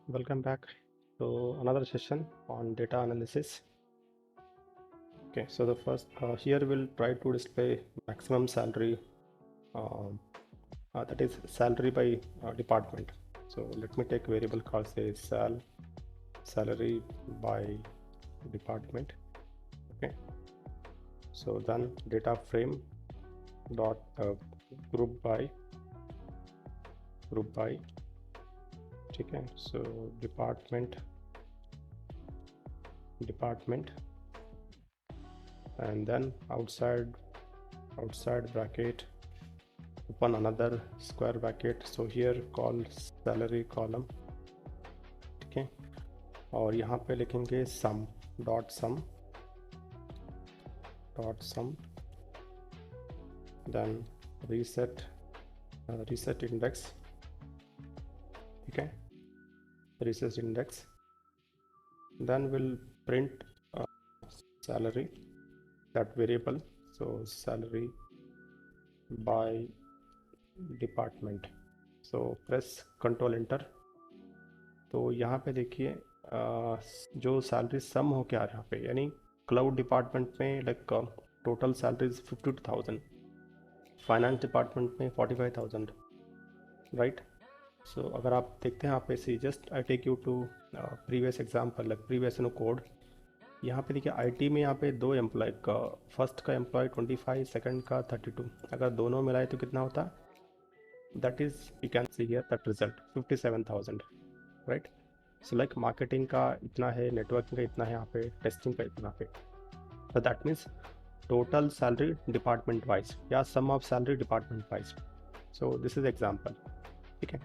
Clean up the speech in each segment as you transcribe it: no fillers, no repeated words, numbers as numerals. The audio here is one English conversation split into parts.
Welcome back to another session on data analysis. Okay, so the first here we'll try to display maximum salary, um, that is salary by department. So let me take a variable called say salary by department. Okay, so then data frame dot group by. Okay, so department and then outside bracket open another square bracket, so here call salary column. ठीक है, और यहाँ पे लिखेंगे sum dot sum then reset index. Okay, reset index, then we'll print salary, that variable, so salary by department. So press control enter. तो यहाँ पे देखिए जो सैलरी सम हो क्या यहाँ पे, यानी क्लाउड डिपार्टमेंट में like total salaries 52,000, finance department में 45,000, राइट. सो अगर आप देखते हैं यहाँ पे see just I take you to previous example, like previous no code. यहाँ पे देखिए आईटी में यहाँ पे दो एम्प्लॉय का, फर्स्ट का एम्प्लॉय 25, सेकंड का 32, अगर दोनों मिलाए तो कितना होता, that is you can see here that result 57,000, right. So like marketing का इतना है, नेटवर्किंग का इतना है, यहाँ पे टेस्टिंग का इतना पे. so that means total salary department wise या sum of salary department wise. so this is example. ठीक है,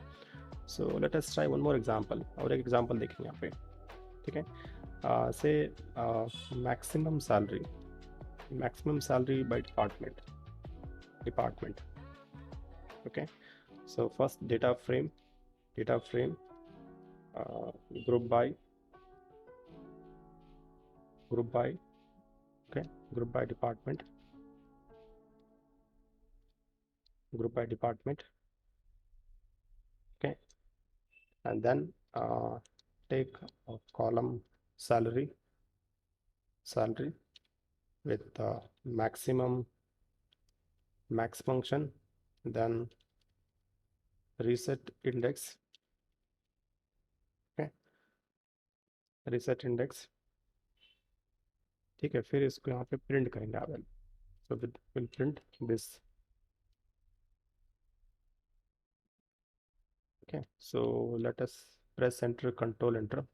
so let us try one more example. और एक example देखेंगे यहाँ पे. ठीक है, say maximum salary by department. Okay, so first data frame group by. Okay, group by department. Okay, and then take a column salary with maximum max function, then reset index. Okay, reset index. ठीक है, फिर इसको यहाँ पे print करेंगे आप. so we'll print this. Okay, so let us press enter, control enter.